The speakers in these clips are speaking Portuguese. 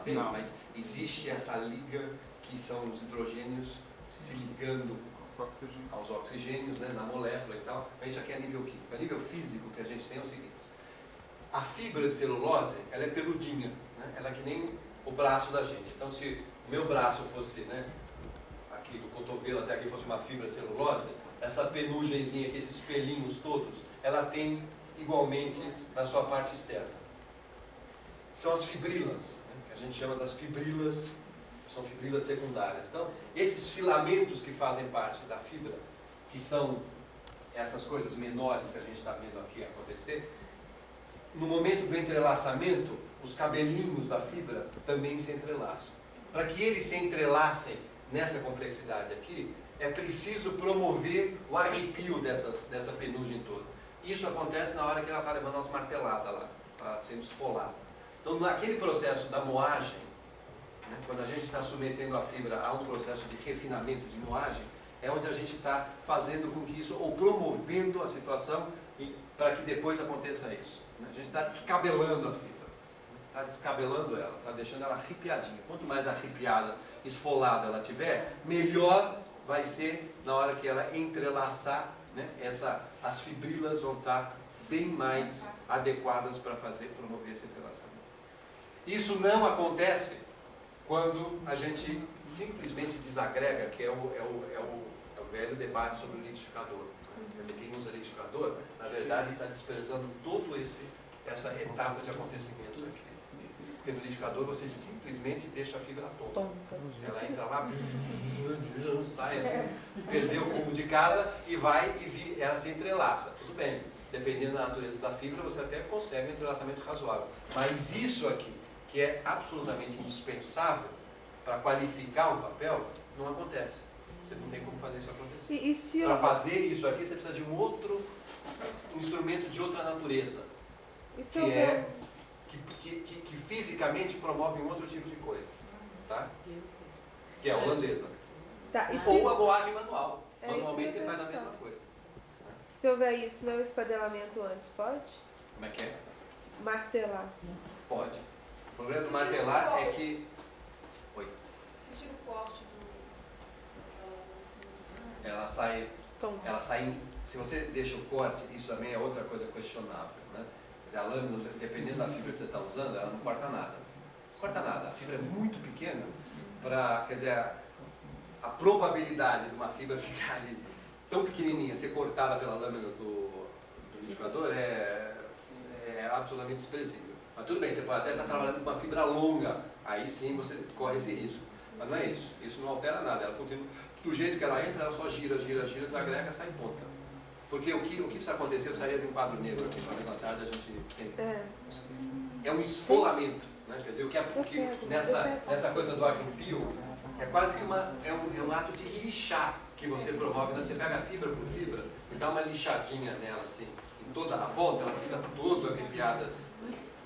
vendo, Não. mas existe essa liga que são os hidrogênios se ligando aos oxigênios, né, na molécula e tal. Mas isso aqui é a nível químico. A nível físico, o que a gente tem é o seguinte: a fibra de celulose, ela é peludinha, né? Ela é que nem o braço da gente. Então, se o meu braço fosse, né, aqui do cotovelo até aqui fosse uma fibra de celulose, essa penugemzinha aqui, esses pelinhos todos, ela tem igualmente na sua parte externa. São as fibrilas, né, que a gente chama das fibrilas, são fibrilas secundárias. Então, esses filamentos que fazem parte da fibra, que são essas coisas menores que a gente está vendo aqui acontecer, no momento do entrelaçamento, os cabelinhos da fibra também se entrelaçam. Para que eles se entrelacem nessa complexidade aqui, é preciso promover o arrepio dessa penugem toda. Isso acontece na hora que ela está levando as marteladas lá, está sendo esfolada. Então, naquele processo da moagem, né, quando a gente está submetendo a fibra a um processo de refinamento, de moagem, é onde a gente está fazendo com que isso, ou promovendo a situação para que depois aconteça isso. Né? A gente está descabelando a fibra, está descabelando ela, está deixando ela arrepiadinha. Quanto mais arrepiada, esfolada ela tiver, melhor vai ser na hora que ela entrelaçar, né? As fibrilas vão estar bem mais adequadas para promover esse entrelaçamento. Isso não acontece quando a gente simplesmente desagrega, que é o velho debate sobre o liquidificador. Quer dizer, quem usa liquidificador, na verdade, está desprezando toda essa etapa de acontecimentos aqui. Porque no liquidificador você simplesmente deixa a fibra tonta. Ela entra lá, sai assim, perdeu o rumo de casa e ela se entrelaça. Tudo bem, dependendo da natureza da fibra, você até consegue um entrelaçamento razoável. Mas isso aqui, que é absolutamente indispensável para qualificar um papel, não acontece. Você não tem como fazer isso acontecer. Para fazer isso aqui, você precisa de um instrumento de outra natureza, que fisicamente promove um outro tipo de coisa, tá? Que é a holandesa. Tá, ou a moagem manual. Manualmente você faz a mesma coisa. Se houver isso, meu espadelamento antes, pode? Como é que é? Martelar. Pode. O problema do martelar é que... Oi. Se tira o corte Ela sai... Se você deixa o corte, isso também é outra coisa questionável, né? Quer dizer, a lâmina, dependendo da fibra que você está usando, ela não corta nada. Não corta nada. A fibra é muito pequena para... Quer dizer, a probabilidade de uma fibra ficar ali tão pequenininha, ser cortada pela lâmina do liquidificador é absolutamente desprezível. Mas tudo bem, você pode até estar trabalhando com uma fibra longa, aí sim você corre esse risco. Mas não é isso, isso não altera nada, ela continua, do jeito que ela entra, ela só gira, desagrega, sai ponta. Porque o que precisa acontecer, eu precisaria de um quadro negro aqui, talvez à tarde a gente tenha. É um esfolamento, né? Quer dizer, nessa coisa do arrepio, é quase que um ato de lixar que você promove, né? Você pega fibra por fibra e dá uma lixadinha nela, assim, em toda a ponta, ela fica toda arrepiada,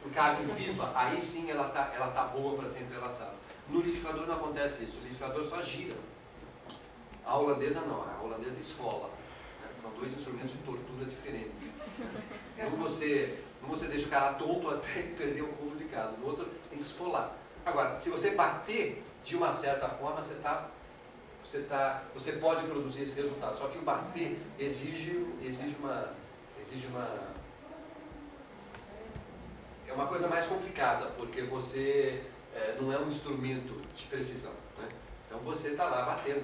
em carne viva, aí sim ela tá boa para ser entrelaçada. No liquidificador não acontece isso, o liquidificador só gira. A holandesa não, a holandesa esfola. Né? São dois instrumentos de tortura diferentes. Um você deixa o cara tonto até perder o rumo de casa, no outro tem que esfolar. Agora, se você bater de uma certa forma, você pode produzir esse resultado. Só que o bater exige é uma coisa mais complicada, porque você não é um instrumento de precisão, né? Então você está lá batendo,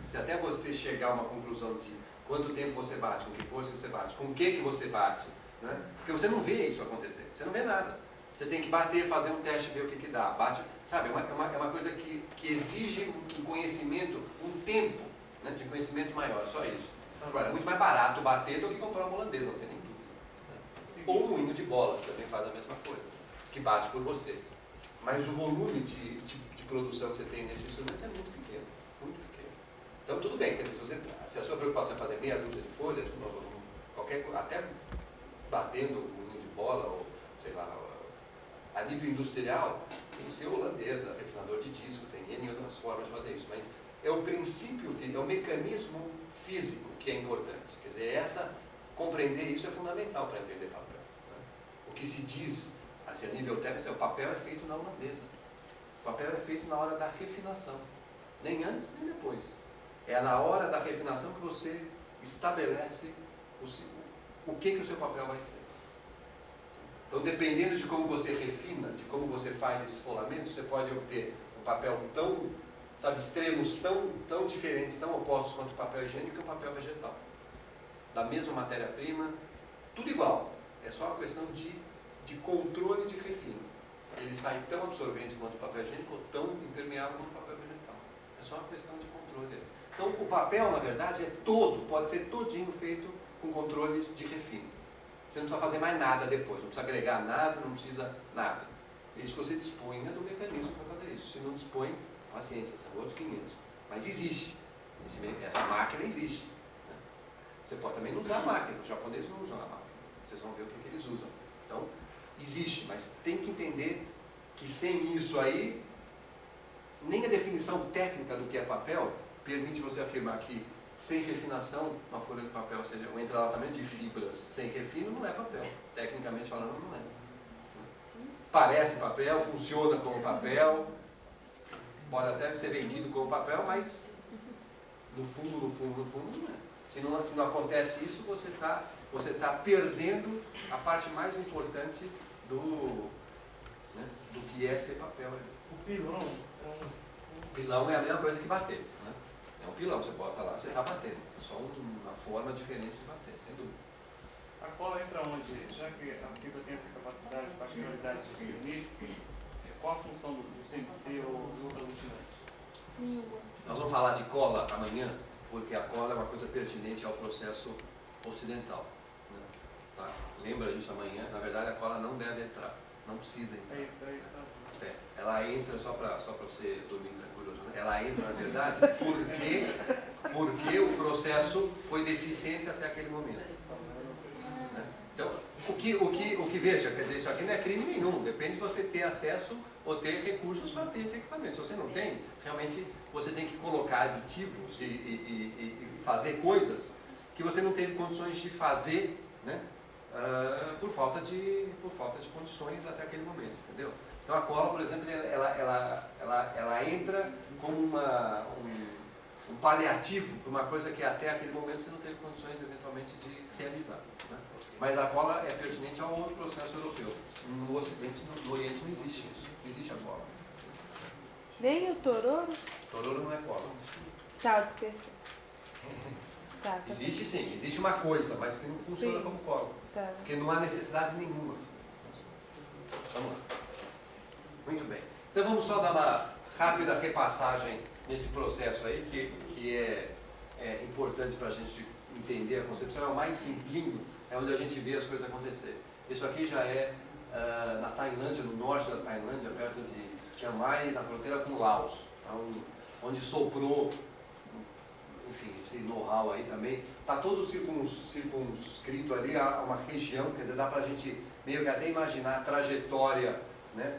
se até você chegar a uma conclusão de quanto tempo você bate, com que força você bate, com o que você bate, né? Porque você não vê isso acontecer, você não vê nada. Você tem que bater, fazer um teste, ver o que dá. Bate, sabe, é uma coisa que exige um conhecimento, um tempo, né, de conhecimento maior, só isso. Agora, é muito mais barato bater do que comprar uma holandesa, não tem nem dúvida. Né? Ou um moinho de bola, que também faz a mesma coisa, que bate por você. Mas o volume de produção que você tem nesses instrumentos é muito pequeno, muito pequeno. Então, tudo bem, quer dizer, se a sua preocupação é fazer meia dúzia de folhas, até batendo o moinho de bola, ou sei lá, a nível industrial, tem que ser holandesa, refinador de disco, tem N outras formas de fazer isso, mas é o princípio físico, é o mecanismo físico que é importante. Quer dizer, compreender isso é fundamental para entender papel. Né? O que se diz, assim, a nível técnico, é o papel é feito na holandesa. O papel é feito na hora da refinação. Nem antes, nem depois. É na hora da refinação que você estabelece o que o seu papel vai ser. Então, dependendo de como você refina, de como você faz esse esfolamento, você pode obter um papel tão, sabe, extremos tão diferentes, tão opostos quanto o papel higiênico e o papel vegetal. Da mesma matéria-prima, tudo igual. É só uma questão de controle de refino. Ele sai tão absorvente quanto o papel higiênico ou tão impermeável quanto o papel vegetal. É só uma questão de controle. Então, o papel, na verdade, pode ser todinho feito com controles de refino. Você não precisa fazer mais nada depois, não precisa agregar nada, não precisa nada. Desde que você disponha do mecanismo para fazer isso. Se não dispõe, paciência, são outros 500. Mas existe. Essa máquina existe. Né? Você pode também não usar a máquina. Os japoneses não usam a máquina. Vocês vão ver o que eles usam. Então, existe, mas tem que entender que sem isso aí, nem a definição técnica do que é papel permite você afirmar que sem refinação, uma folha de papel, ou seja, o entrelaçamento de fibras sem refino não é papel. Tecnicamente falando, não é. Parece papel, funciona como papel, pode até ser vendido como papel, mas no fundo não é. Se não acontece isso, você tá perdendo a parte mais importante do que é ser papel. O pilão. O pilão é a mesma coisa que bater. Né? É um pilão, você bota lá, você está batendo. É só uma forma diferente de bater, sem dúvida. A cola entra onde? Já que a fibra tem essa capacidade, particularidade de se unir, qual a função do CNC ou do aglutinante? Nós vamos falar de cola amanhã, porque a cola é uma coisa pertinente ao processo ocidental. Né? Tá? Lembra disso amanhã? Na verdade, a cola não deve entrar, não precisa entrar. Ela entra, só para você dormir tranquilo, né? Ela entra, na verdade, porque o processo foi deficiente até aquele momento. Né? Então, o que veja, quer dizer, isso aqui não é crime nenhum, depende de você ter acesso ou ter recursos para ter esse equipamento. Se você não tem, realmente você tem que colocar aditivos e fazer coisas que você não teve condições de fazer, né? Por falta de condições até aquele momento, entendeu? Então a cola, por exemplo, ela entra como um paliativo para uma coisa que até aquele momento você não teve condições eventualmente de realizar. Né? Mas a cola é pertinente a um outro processo europeu. No Ocidente, no Oriente não existe isso. Não existe a cola. Nem o tororo? Tororo não é cola. Tá, o dispersor. Tá, existe sim, existe uma coisa, mas que não funciona como cola. Tá. Porque não há necessidade nenhuma. Vamos lá. Muito bem. Então vamos só dar uma rápida repassagem nesse processo aí, que é importante para a gente entender a concepção. É o mais simplinho, é onde a gente vê as coisas acontecerem. Isso aqui já é na Tailândia, no norte da Tailândia, perto de Chiang Mai, na fronteira com Laos, onde soprou, enfim, esse know-how aí também. Está todo circunscrito ali a uma região, quer dizer, dá para a gente meio que até imaginar a trajetória, né,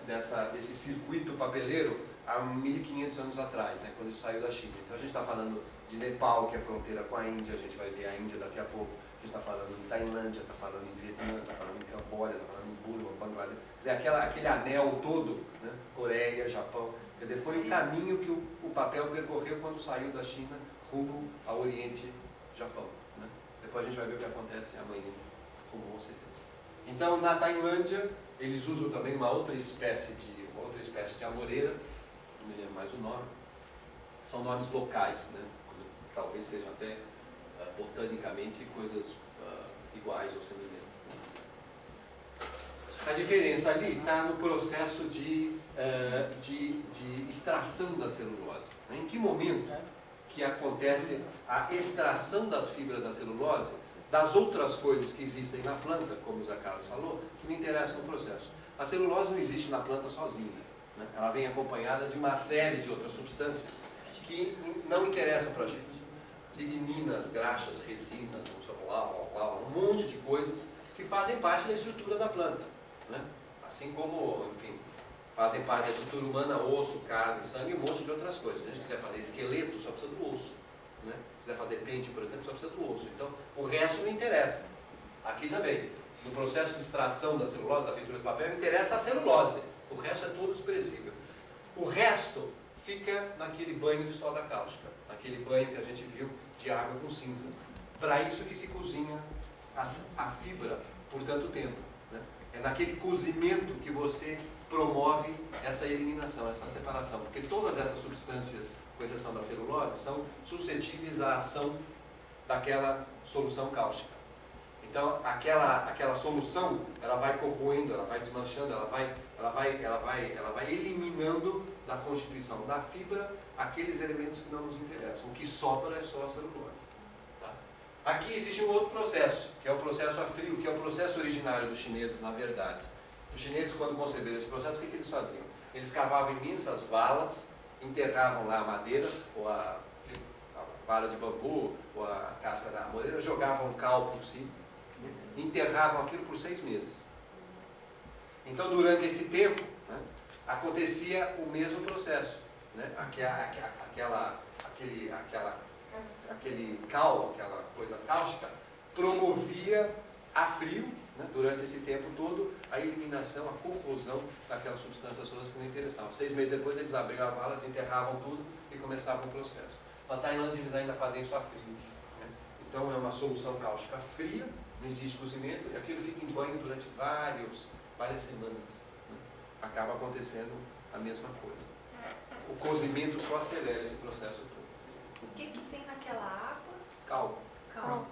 desse circuito papeleiro há 1500 anos atrás, né, quando isso saiu da China. Então a gente está falando de Nepal, que é fronteira com a Índia, a gente vai ver a Índia daqui a pouco, a gente está falando em Tailândia, está falando em Vietnã, está falando em Camboja, está falando em Burma, Bangladesh, quer dizer, aquele anel todo, né, Coreia, Japão, quer dizer, foi o caminho que o papel percorreu quando saiu da China rumo ao Oriente, Japão. Né? Depois a gente vai ver o que acontece amanhã, como você tem. Então, na Tailândia, eles usam também uma outra espécie de amoreira, não me lembro mais o nome, são nomes locais, né? Talvez sejam até botanicamente coisas iguais ou semelhantes. Né? A diferença ali está no processo de extração da celulose. Né? Em que momento que acontece a extração das fibras da celulose das outras coisas que existem na planta, como o Zé Carlos falou, que me interessam no processo. A celulose não existe na planta sozinha. Né? Ela vem acompanhada de uma série de outras substâncias que não interessam para a gente. Ligninas, graxas, resinas, um monte de coisas que fazem parte da estrutura da planta. Né? Assim como, enfim, fazem parte da estrutura humana, osso, carne, sangue e um monte de outras coisas. Se a gente quiser fazer esqueleto, só precisa do osso. Né? Se quiser fazer pente, por exemplo, só precisa do osso. Então, o resto não interessa. Aqui também, no processo de extração da celulose, da feitura de papel, interessa a celulose. O resto é todo desprezível. O resto fica naquele banho de soda cáustica, naquele banho que a gente viu de água com cinza. Para isso que se cozinha a fibra por tanto tempo, né? É naquele cozimento que você promove essa eliminação, essa separação, porque todas essas substâncias, com exceção da celulose, são suscetíveis à ação daquela solução cáustica. Então, aquela solução, ela vai corroendo, ela vai desmanchando, ela vai eliminando da constituição da fibra aqueles elementos que não nos interessam. O que sobra é só a celulose. Tá? Aqui existe um outro processo, que é o processo a frio, que é o processo originário dos chineses, na verdade. Os chineses, quando conceberam esse processo, o que eles faziam? Eles cavavam imensas valas, enterravam lá a madeira, ou a vara de bambu, ou a casca da amoreira, jogavam cal por cima, enterravam aquilo por 6 meses. Então, durante esse tempo, né, acontecia o mesmo processo. Né? Aquele cal, aquela coisa cáustica, promovia a frio, né, durante esse tempo todo, a eliminação, a corrosão daquelas substâncias todas que não interessavam. 6 meses depois, eles abriam a vala, desenterravam tudo e começavam o processo. Na Tailândia, eles ainda fazem isso a frio. Né? Então, é uma solução cáustica fria, não existe cozimento, e aquilo fica em banho durante várias semanas. Né? Acaba acontecendo a mesma coisa. O cozimento só acelera esse processo todo. O que tem naquela água? Cal. Cal.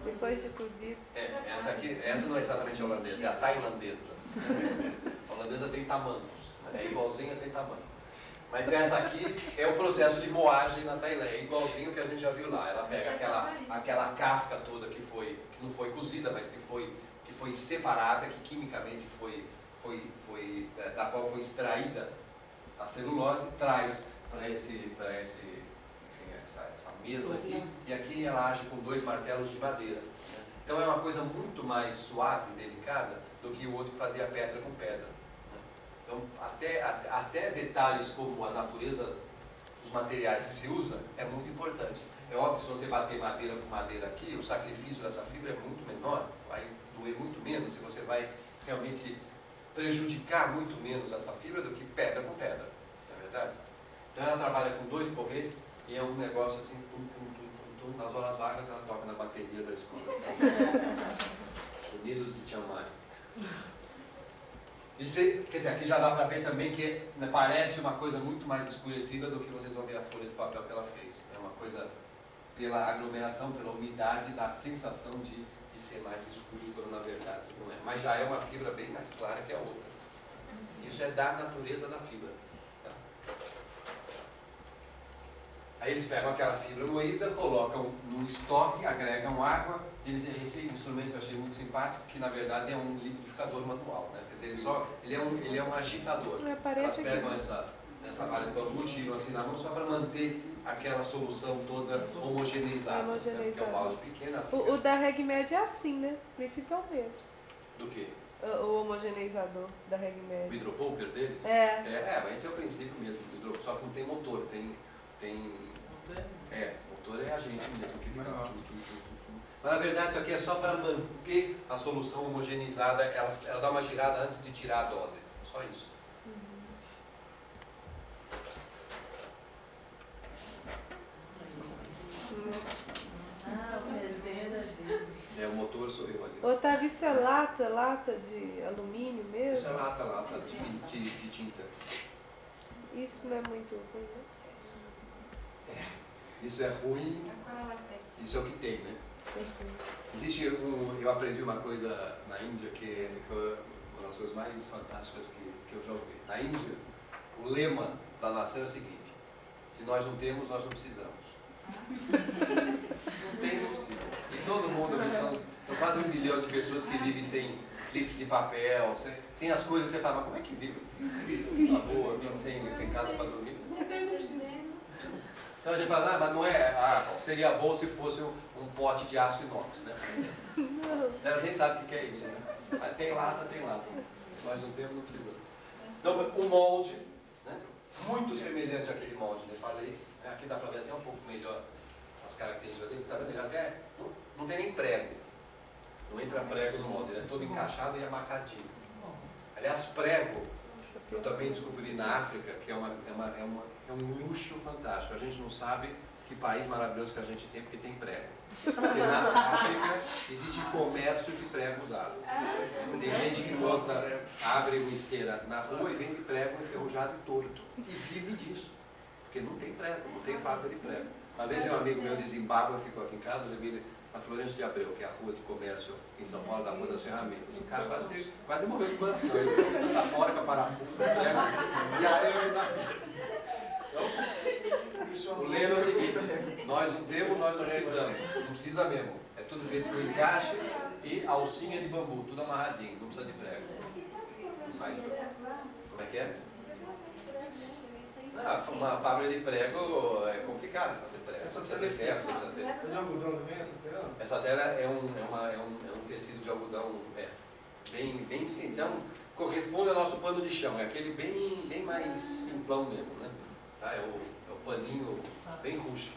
Depois de cozido. Essa não é exatamente holandesa, é a tailandesa. A holandesa tem tamancos, é igualzinha, tem tamanho. Mas essa aqui é o processo de moagem na Tailândia, é igualzinho que a gente já viu lá. Ela pega aquela casca toda que não foi cozida, mas que foi separada, que quimicamente da qual foi extraída a celulose, traz para essa mesa aqui, e aqui ela age com 2 martelos de madeira. Né? Então é uma coisa muito mais suave e delicada do que o outro que fazia pedra com pedra. Né? Então até detalhes como a natureza dos materiais que se usa é muito importante. É óbvio que se você bater madeira com madeira aqui, o sacrifício dessa fibra é muito menor, vai doer muito menos e você vai realmente prejudicar muito menos essa fibra do que pedra com pedra, não é verdade? Então ela trabalha com 2 porretes e é um negócio assim, nas horas vagas ela toca na bateria da escola. Unidos de Chiang Mai. Quer dizer, aqui já dá para ver também que parece uma coisa muito mais escurecida do que vocês vão ver a folha de papel que ela fez. É uma coisa, pela aglomeração, pela umidade, dá a sensação de ser mais escuro, quando na verdade não é. Mas já é uma fibra bem mais clara que a outra. Isso é da natureza da fibra. Tá? Aí eles pegam aquela fibra moída, colocam no estoque, agregam água. Esse instrumento eu achei muito simpático, que na verdade é um liquidificador manual. Né? Quer dizer, ele é um agitador. Elas pegam essa vara de bambu, giram assim na mão só para manter aquela solução toda homogeneizada. Né? Porque é um balde pequeno. O da RegMed é assim, né? Principalmente. Do quê? O homogeneizador da RegMed. O hidropumper deles? Mas esse é o princípio mesmo do hidropumper, só que não tem motor. Motor é a gente mesmo que fica. Mas na verdade isso aqui é só para manter a solução homogeneizada, ela dá uma girada antes de tirar a dose. Só isso. O motor sou eu ali. Otávio, isso é lata de alumínio mesmo? Isso é lata de tinta. Isso não é muito ruim, né? Isso é ruim, isso é o que tem, né? Eu aprendi uma coisa na Índia que é uma das coisas mais fantásticas que eu já ouvi. Na Índia, o lema da nação é o seguinte: se nós não temos, nós não precisamos. Não tem, não precisa. E todo mundo, são quase 1 bilhão de pessoas que vivem sem clipes de papel, sem as coisas. Você fala, mas como é que vive? Na boa, sem casa para dormir. Não tem, não precisa. Então a gente fala, mas não é. Seria bom se fosse um pote de aço inox, né? A gente sabe o que é isso, né? Mas tem lata. Nós não temos, não precisamos. Então o molde, né? Muito semelhante àquele molde nepalês. Aqui dá para ver até um pouco melhor as características dele. Tá vendo? Ele até não não tem nem prego. Não entra prego no molde, ele é todo encaixado e amarradinho. Aliás, prego, eu também descobri na África que é um luxo fantástico. A gente não sabe que país maravilhoso que a gente tem, porque tem prego. Porque na África existe comércio de prego usado. Tem gente que abre uma esteira na rua e vende prego enferrujado e torto. E vive disso. Porque não tem prego, não tem fábrica de prego. Uma vez um amigo meu de Zimbábue ficou aqui em casa, eu levei ele na Florencio de Abreu, que é a rua de comércio em São Paulo, da Rua das Ferramentas. O cara quase morreu de coração. Ele ficou com tanta porca, parafuso, e aí o lema é o seguinte: nós não temos, nós não precisamos. Não precisa mesmo. É tudo feito com encaixe e alcinha de bambu, tudo amarradinho, não precisa de prego. Mas, como é que é? Uma fábrica de prego é complicado fazer prego. Essa tela é ferro, precisa ter. É de algodão também, essa tela? Essa tela é um tecido de algodão bem sim. Então, corresponde ao nosso pano de chão. É aquele bem mais simplão mesmo, né? Tá? É o paninho bem rústico.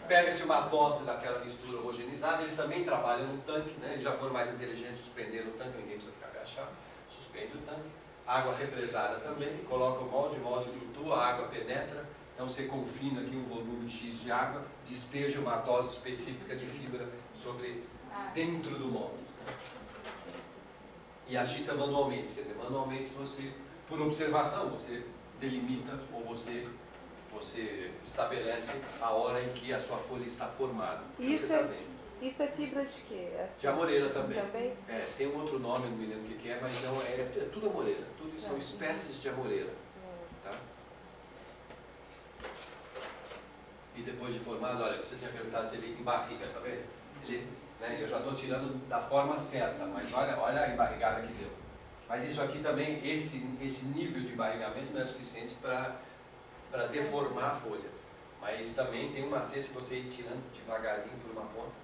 Pega-se uma dose daquela mistura homogeneizada. Eles também trabalham no tanque, né? Eles já foram mais inteligentes, suspenderam o tanque, ninguém precisa ficar agachado. Suspende o tanque. Água represada também, coloca o molde flutua, a água penetra. Então você confina aqui um volume X de água, despeja uma dose específica de fibra dentro do molde. E agita manualmente, quer dizer, manualmente você, por observação, você delimita ou você estabelece a hora em que a sua folha está formada. Isso é fibra de quê? De amoreira também. Também? Tem um outro nome, não me lembro o que é, mas é tudo amoreira. Tudo são espécies de amoreira. Tá? E depois de formado, olha, você tinha perguntado se ele embarriga, tá vendo? Eu já estou tirando da forma certa, mas olha a embarrigada que deu. Mas isso aqui também, esse nível de embarrigamento não é suficiente para deformar a folha. Mas também tem um macete que você ir tirando devagarinho por uma ponta.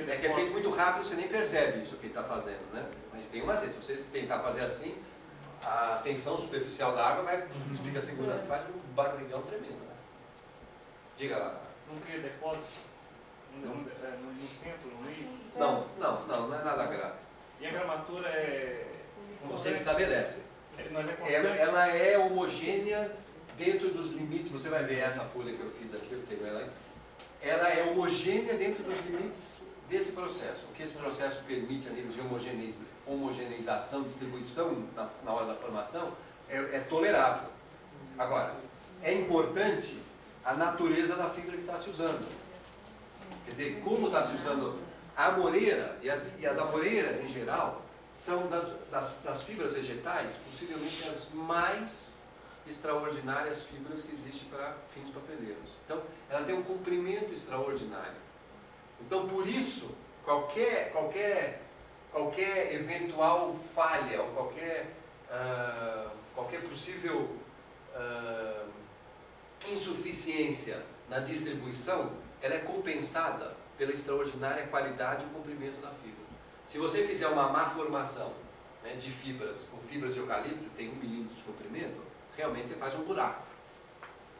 É que é feito muito rápido, você nem percebe isso que ele está fazendo, né? Mas tem uma macete, se você tentar fazer assim, a tensão superficial da água fica segurando e faz um barrigão tremendo. Né? Diga lá. Não cria depósito? No centro, no meio? Não é nada grave. E a gramatura é... Você que estabelece. Ela é homogênea dentro dos limites. Você vai ver essa folha que eu fiz aqui, eu tenho ela aí. Ela é homogênea dentro dos limites desse processo. O que esse processo permite a nível de homogeneização, distribuição na hora da formação, é tolerável. Agora, é importante a natureza da fibra que está se usando. Quer dizer, como está se usando a amoreira, e as amoreiras em geral, são das fibras vegetais, possivelmente as mais extraordinárias fibras que existem para fins papeleiros. Então, ela tem um comprimento extraordinário. Então, por isso, qualquer eventual falha ou qualquer possível insuficiência na distribuição, ela é compensada pela extraordinária qualidade e comprimento da fibra. Se você fizer uma má formação, né, de fibras, com fibras de eucalipto, tem 1 milímetro de comprimento, realmente você faz um buraco.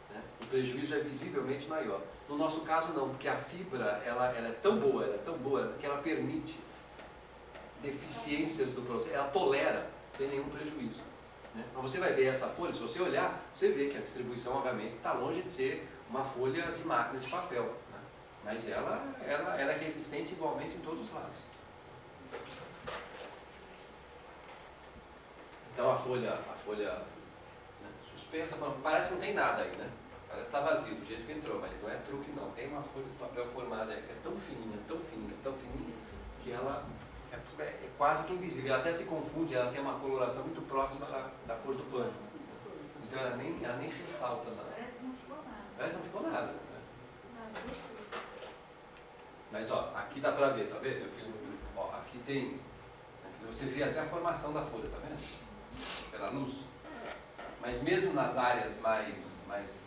Né? O prejuízo é visivelmente maior. No nosso caso não, porque a fibra ela é tão boa, que ela permite deficiências do processo, ela tolera sem nenhum prejuízo. Né? Então você vai ver essa folha, se você olhar, você vê que a distribuição obviamente está longe de ser uma folha de máquina de papel. Né? Mas ela é resistente igualmente em todos os lados. Então a folha né, suspensa, parece que não tem nada aí, né? Parece que está vazio do jeito que entrou, mas não é truque não. Tem uma folha de papel formada aí que é tão fininha, que ela é quase que invisível. Ela até se confunde, ela tem uma coloração muito próxima da cor do pano. Então ela nem ressalta nada. Parece que não ficou nada. Parece que não ficou nada. Né? Mas ó, aqui dá para ver, tá vendo? Eu fiz aqui tem. Você vê até a formação da folha, tá vendo? Pela luz. Mas mesmo nas áreas mais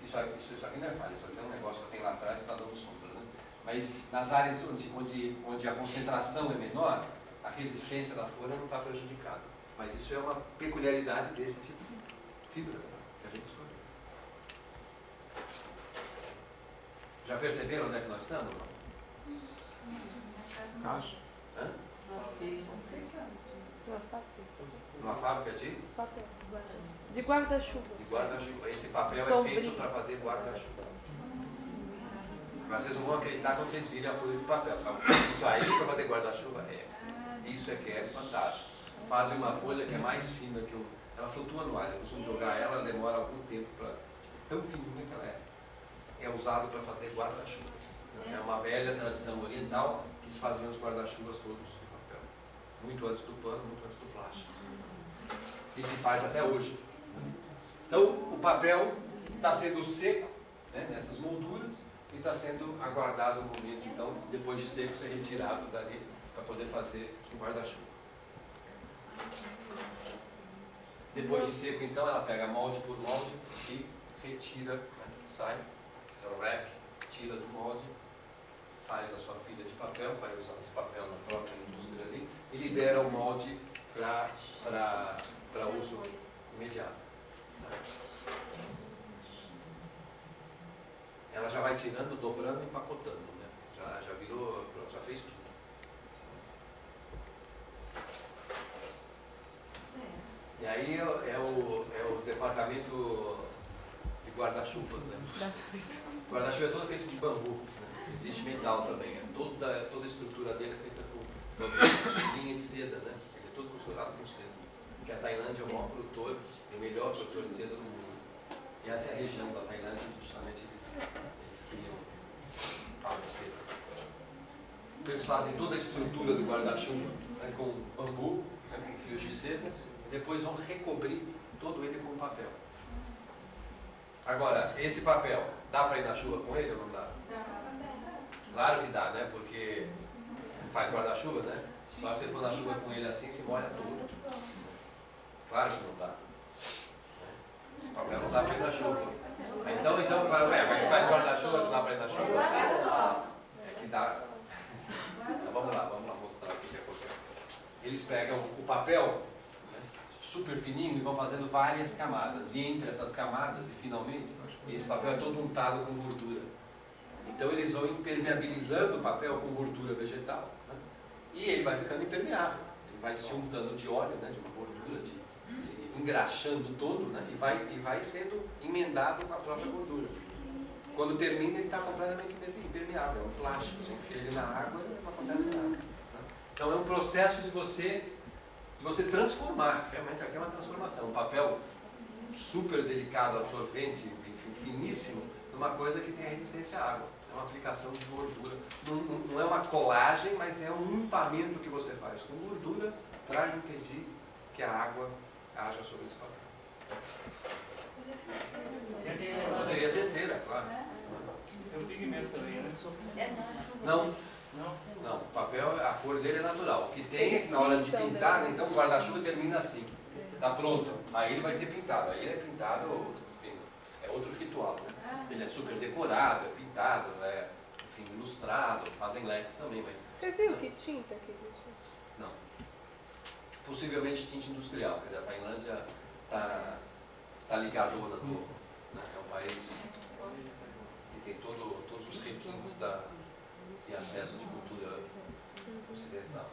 isso aqui não é falha, isso aqui é um negócio que tem lá atrás que está dando sombra, né? Mas nas áreas onde a concentração é menor, a resistência da folha não está prejudicada. Mas isso é uma peculiaridade desse tipo de fibra que a gente escolheu. Já perceberam onde é que nós estamos? Não? Caixa. Hã? Uma Numa fábrica de papel. De guarda-chuva. guarda-chuva. Esse papel é Sombrio. feito para fazer guarda-chuva. Mas vocês não vão acreditar quando vocês virem a folha de papel. Tá? Isso aí para fazer guarda-chuva é. Isso é que é fantástico. Fazem uma folha que é mais fina que o. Ela flutua no ar. Eu costumo jogar ela, demora algum tempo para. Tão fininha que ela é. É usado para fazer guarda-chuva. É uma velha tradição oriental que se faziam os guarda-chuvas todos de papel. Muito antes do pano, muito antes do plástico. E se faz até hoje. Então, o papel está sendo seco, né, nessas molduras e está sendo aguardado o momento, então, depois de seco, ser retirado dali para poder fazer o guarda-chuva. Depois de seco, então, ela pega molde por molde e retira, né, sai, é o rack, tira do molde, faz a sua pilha de papel, vai usar esse papel na própria indústria ali e libera o molde para uso imediato. Ela já vai tirando, dobrando e empacotando, né? Já virou, já fez tudo. E aí é o departamento de guarda-chuvas, né? Guarda-chuva é todo feito de bambu, né? Existe metal também, toda a estrutura dele é feita com linha de seda, né? Ele é todo costurado com seda. Porque a Tailândia é o maior produtor, o melhor produtor de seda do mundo. E essa é a região da Tailândia, justamente eles criam palma de seda. Então eles fazem toda a estrutura do guarda-chuva, né, com bambu, né, com fios de seda, e depois vão recobrir todo ele com papel. Agora, esse papel, dá para ir na chuva com ele ou não dá? Claro que dá, né? Porque faz guarda-chuva, né? Só se você for na chuva com ele assim, se molha tudo. Claro que não dá. Esse papel não dá para ir na chuva. Então mas faz guarda-chuva, não dá para ir na chuva? É que dá. Então, vamos lá mostrar o que acontece. Eles pegam o papel, né, super fininho, e vão fazendo várias camadas. E entre essas camadas, e finalmente, esse papel é todo untado com gordura. Então eles vão impermeabilizando o papel com gordura vegetal. Né, e ele vai ficando impermeável. Ele vai se untando de óleo, né, de uma gordura, se engraxando todo, né, e vai sendo emendado com a própria gordura. Quando termina, ele está completamente impermeável, é um plástico. Você enfia ele na água e não acontece nada. Né? Então é um processo de você transformar. Realmente aqui é uma transformação. Um papel super delicado, absorvente, enfim, finíssimo, numa coisa que tem a resistência à água. É uma aplicação de gordura. Não é uma colagem, mas é um untamento que você faz com gordura para impedir que a água haja sobre esse papel. Poderia ser cera, claro. Tem um pigmento também, né? Não. Não, o papel, a cor dele é natural. O que tem é que na hora de pintar, então o guarda-chuva termina assim. Está pronto. Aí ele vai ser pintado. Aí ele é pintado, enfim, é outro ritual, né? Ele é super decorado, é pintado, é, enfim, ilustrado, fazem LEDs também, mas... Você viu que tinta que eles usam? Não. Possivelmente tinta industrial, quer dizer, a Tailândia está ligadona no... Né? É um país que tem todos os requintes de acesso de cultura ocidental.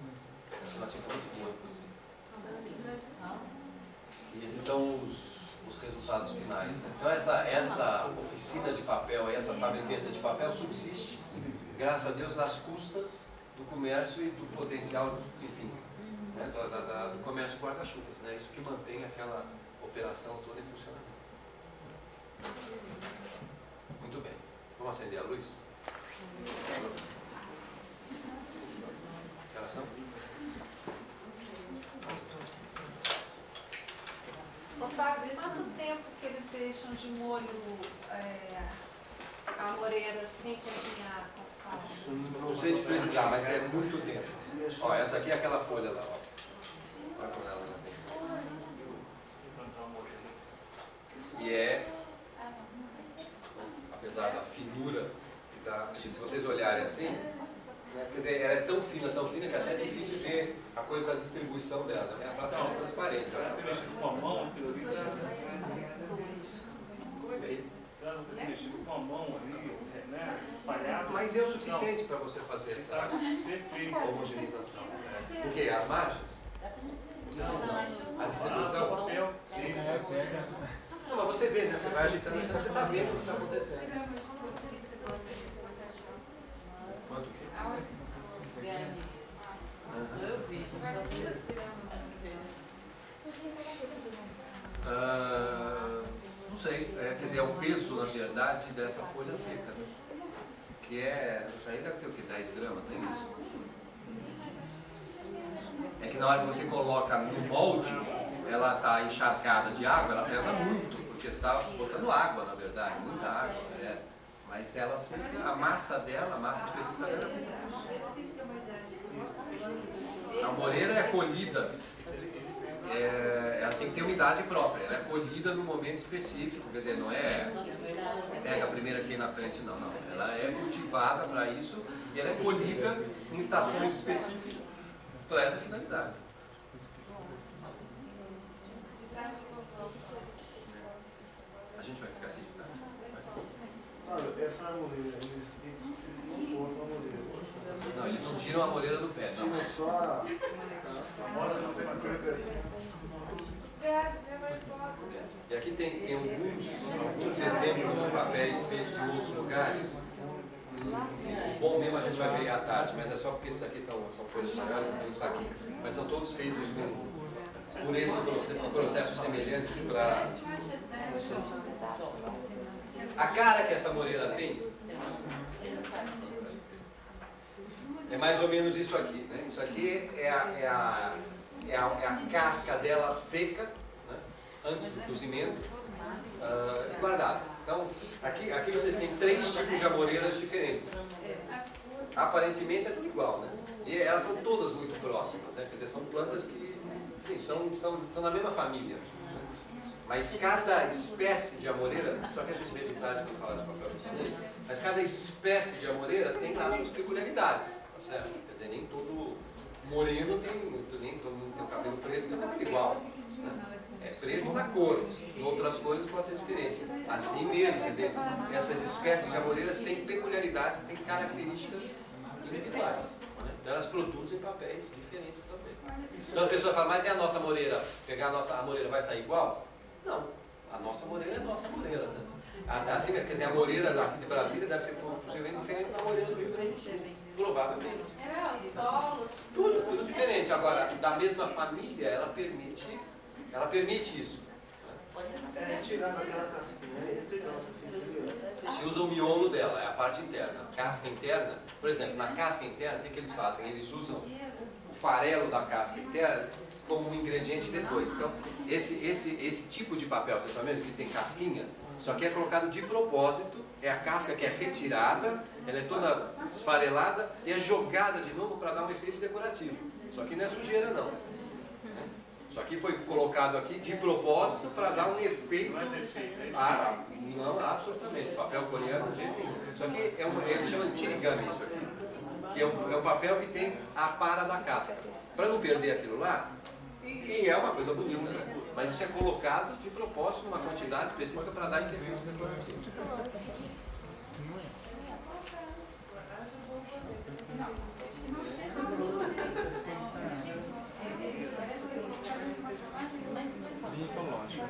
Essa é uma tinta muito boa, inclusive. E esses são os resultados finais. Né? Então essa oficina de papel, essa fabricante de papel subsiste, graças a Deus, às custas do comércio e do potencial, enfim, né? do comércio de guarda-chuvas. Né? Isso que mantém aquela operação toda em funcionamento. Muito bem. Vamos acender a luz? Oração? Otávio, quanto tempo que eles deixam de molho a moreira sem cozinhar? Não sei te precisar, mas é muito tempo. Ó, essa aqui é aquela folha lá, ó. Olha como ela tem. E apesar da finura, se vocês olharem assim, né, quer dizer, ela é tão fina que até é difícil ver a coisa da distribuição dela. Né? Ela está transparente. Ela tem mexido com a mão, aquilo ali, Como é que é? ela não tem mexido com a mão ali, né, espalhado. Mas é o suficiente para você fazer essa homogeneização. O que? As margens? Você diz não. A distribuição? Sim, não, mas você vê, né? Você vai agitando, você está vendo o que está acontecendo. Quanto que? Não sei, quer dizer, é o peso, na verdade, dessa folha seca, né? Que é, aí deve ter o que, 10 gramas, nem isso. É que na hora que você coloca no molde, ela está encharcada de água, ela pesa muito, porque você está botando água, na verdade, muita água, né? Mas ela sempre, a massa dela, a massa específica dela é muito. A moreira é colhida, ela tem que ter umidade própria, ela é colhida no momento específico, quer dizer, não é pega a primeira aqui na frente, não, não. Ela é cultivada para isso e ela é colhida em estações específicas para essa finalidade. A gente vai ficar aqui, tá? Essa moreira, eles não cortam a moreira. Não, eles não tiram a moreira do pé, não. Tiram só a mola, não tem uma coisa assim. E aqui tem alguns exemplos de papéis feitos em outros lugares. Enfim, bom mesmo a gente vai ver à tarde, mas é só porque esses aqui são folhas maiores, então isso aqui. Mas são todos feitos por esses processos semelhantes para... A cara que essa moreira tem é mais ou menos isso aqui, né? Isso aqui é a casca dela seca, né? Antes do cozimento, guardada. Então, aqui vocês têm 3 tipos de amoreiras diferentes. Aparentemente é tudo igual, né? E elas são todas muito próximas, né? Quer dizer, são plantas que, enfim, são da mesma família. Né? Mas cada espécie de amoreira, só que a gente vê de tarde quando fala de papel japonês, mas cada espécie de amoreira tem lá suas peculiaridades, tá certo? Quer dizer, nem todo moreno nem todo mundo tem o cabelo preto, tem o cabelo igual. Né? É preto na cor, em outras cores pode ser diferente. Assim mesmo, quer dizer, essas espécies de amoreiras têm peculiaridades, têm características individuais. Né? Então elas produzem papéis diferentes também. Então a pessoa fala, mas é a nossa moreira, pegar a moreira vai sair igual? Não, a nossa moreira é a nossa moreira. Né? Assim, quer dizer, a moreira aqui de Brasília deve ser possivelmente diferente da moreira do Rio Grande do Sul. Provavelmente. Tudo diferente. Agora, da mesma família, ela permite isso. Tirando aquela casquinha, é integral, assim, seria? Se usa o miolo dela, é a parte interna. A casca interna, por exemplo, na casca interna, o que eles fazem? Eles usam o farelo da casca interna como um ingrediente depois. Então, esse tipo de papel, vocês estão vendo que tem casquinha, só que é colocado de propósito, é a casca que é retirada, ela é toda esfarelada e é jogada de novo para dar um efeito decorativo. Só que não é sujeira não. Isso aqui foi colocado aqui de propósito para dar um efeito. Não, absolutamente. Papel coreano, de jeito nenhum. Isso aqui ele chama de tirigami, isso aqui. Que é um papel que tem a para da casca. Para não perder aquilo lá, e é uma coisa bonita, né? Mas isso é colocado de propósito numa quantidade específica para dar esse efeito decorativo.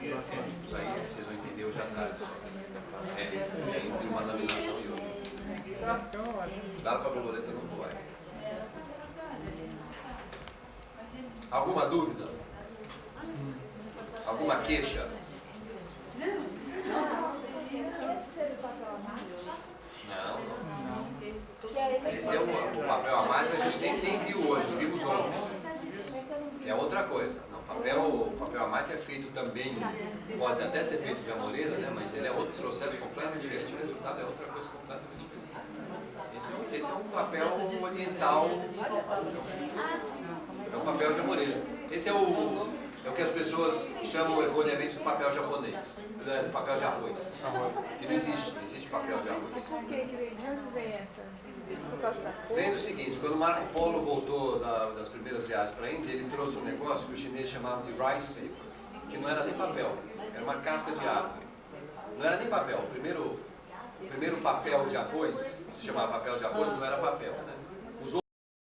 Isso aí vocês vão entender hoje à tarde só. É entre uma laminação e outra. Dá para a borboleta não voar. Alguma dúvida? Alguma queixa? Não. Esse é o papel a mais que a gente nem viu hoje, vimos ontem. É outra coisa. O papel amate é feito também, pode até ser feito de amoreira, né? Mas ele é outro processo completamente diferente, o resultado é outra coisa completamente diferente. Esse é um papel oriental, é um papel de amoreira. Esse é o que as pessoas chamam erroneamente de papel japonês, de papel de arroz. Que não existe papel de arroz. Por que vem essa? Vem do seguinte, quando Marco Polo voltou das primeiras viagens para a Índia, ele trouxe um negócio que os chineses chamavam de rice paper, que não era nem papel, era uma casca de árvore. Não era nem papel. O primeiro papel de arroz, se chamava papel de arroz, não era papel, né?